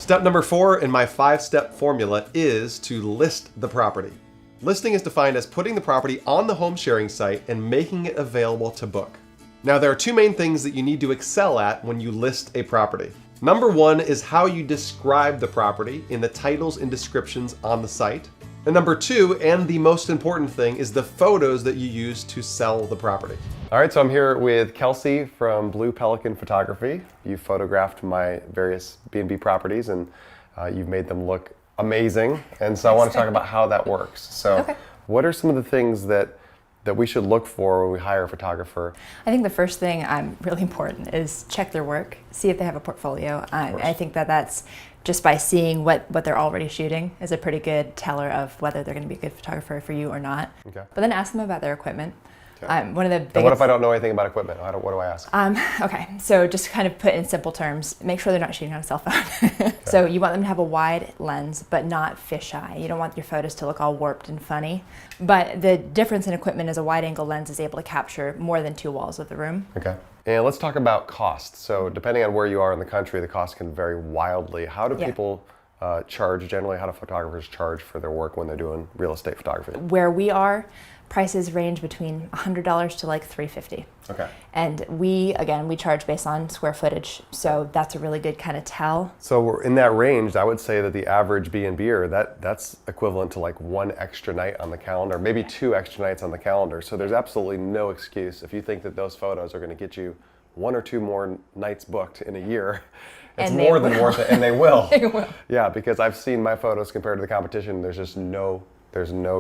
Step number 4 in my 5-step formula is to list the property. Listing is defined as putting the property on the home sharing site and making it available to book. Now, there are 2 main things that you need to excel at when you list a property. Number 1 is how you describe the property in the titles and descriptions on the site. And number 2, and the most important thing, is the photos that you use to sell the property. All right, so I'm here with Kelsey from Blue Pelican Photography. You photographed my various B&B properties and you've made them look amazing. And so I want to talk about how that works. So what are some of the things that we should look for when we hire a photographer? I think the first thing really important is check their work, see if they have a portfolio. I think that's just by seeing what they're already shooting is a pretty good teller of whether they're going to be a good photographer for you or not. Okay. But then ask them about their equipment. Okay. One of the biggest... And what if I don't know anything about equipment? What do I ask? Okay, so just kind of put in simple terms, make sure they're not shooting on a cell phone. Okay. So you want them to have a wide lens, but not fisheye. You don't want your photos to look all warped and funny. But the difference in equipment is a wide angle lens is able to capture more than 2 walls of the room. Okay. And let's talk about cost. So depending on where you are in the country, the cost can vary wildly. How do people charge generally? How do photographers charge for their work when they're doing real estate photography? Where we are, prices range between $100 to like $350. Okay. And we charge based on square footage, so that's a really good kind of tell. So we're in that range. I would say that the average B&B'er, that's equivalent to like 1 extra night on the calendar, maybe 2 extra nights on the calendar. So there's absolutely no excuse if you think that those photos are going to get you 1 or 2 more nights booked in a year. It's more than worth it, and they will. They will. Yeah, because I've seen my photos compared to the competition. There's just no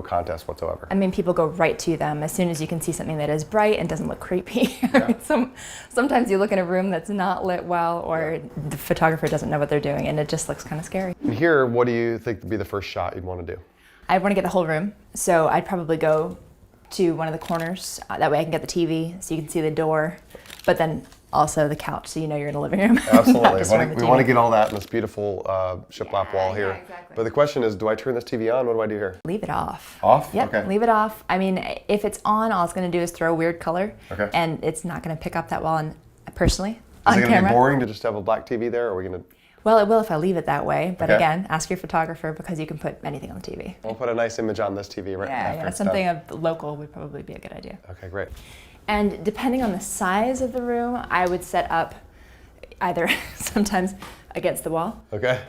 contest whatsoever. I mean, people go right to them as soon as you can see something that is bright and doesn't look creepy. Yeah. I mean, sometimes you look in a room that's not lit well, or the photographer doesn't know what they're doing, and it just looks kind of scary. And here, what do you think would be the first shot you'd want to do? I'd want to get the whole room, so I'd probably go to one of the corners. That way I can get the TV, so you can see the door, but then also the couch, so you know you're in a living room. Absolutely. We want to get all that in this beautiful shiplap wall here. Yeah, exactly. But the question is, do I turn this TV on? What do I do here? Leave it off. Off? Yep, okay. Leave it off. I mean, if it's on, all it's going to do is throw a weird color, and it's not going to pick up that well, and personally, on camera. Is it going to be boring to just have a black TV there, or are we going to... Well, it will if I leave it that way, but again, ask your photographer because you can put anything on the TV. We'll put a nice image on this TV right after. Yeah, something of local would probably be a good idea. Okay, great. And depending on the size of the room, I would set up either sometimes against the wall. Okay.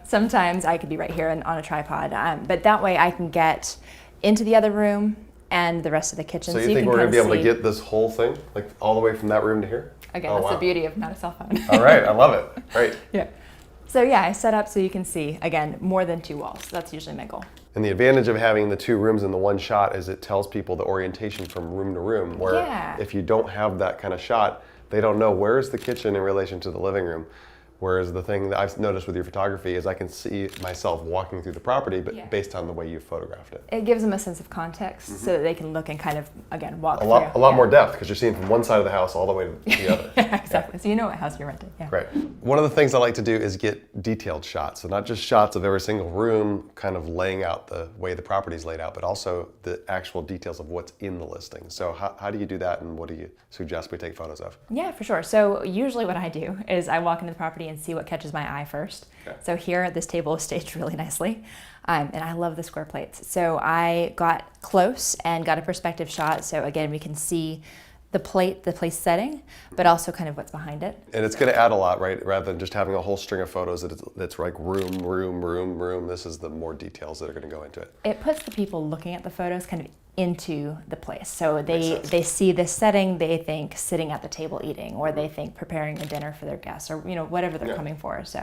Sometimes I could be right here on a tripod, but that way I can get into the other room and the rest of the kitchen. So you think we're going to be able to get this whole thing, like all the way from that room to here? Again, that's the beauty of not a cell phone. All right, I love it. Great. Yeah. So yeah, I set up so you can see, again, more than 2 walls. That's usually my goal. And the advantage of having the 2 rooms in the one shot is it tells people the orientation from room to room, where if you don't have that kind of shot, they don't know where's the kitchen in relation to the living room. Whereas the thing that I've noticed with your photography is I can see myself walking through the property, but based on the way you photographed it. It gives them a sense of context so that they can look and kind of, again, walk through. A lot more depth, because you're seeing from one side of the house all the way to the other. Yeah, exactly. So you know what house you're renting. Yeah. Great. One of the things I like to do is get detailed shots. So not just shots of every single room kind of laying out the way the property's laid out, but also the actual details of what's in the listing. So how do you do that, and what do you suggest we take photos of? Yeah, for sure. So usually what I do is I walk into the property and see what catches my eye first. Okay. So here, this table is staged really nicely, and I love the square plates. So I got close and got a perspective shot. So again, we can see the place setting, but also kind of what's behind it. And it's going to add a lot, right? Rather than just having a whole string of photos that's like room. This is the more details that are going to go into it. It puts the people looking at the photos kind of into the place. So they see this setting, they think sitting at the table eating, or they think preparing a dinner for their guests, or whatever they're coming for. So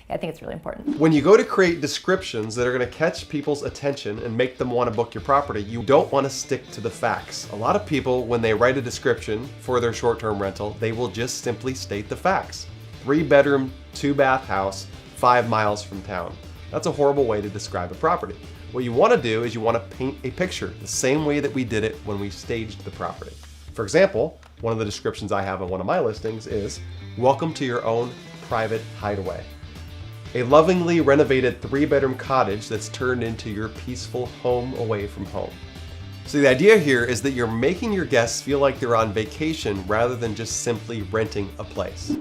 I think it's really important. When you go to create descriptions that are going to catch people's attention and make them want to book your property, you don't want to stick to the facts. A lot of people, when they write a description for their short-term rental, they will just simply state the facts. 3-bedroom, 2-bath house, 5 miles from town. That's a horrible way to describe a property. What you want to do is you want to paint a picture the same way that we did it when we staged the property. For example, one of the descriptions I have on one of my listings is, "Welcome to your own private hideaway. A lovingly renovated 3-bedroom cottage that's turned into your peaceful home away from home." So the idea here is that you're making your guests feel like they're on vacation rather than just simply renting a place.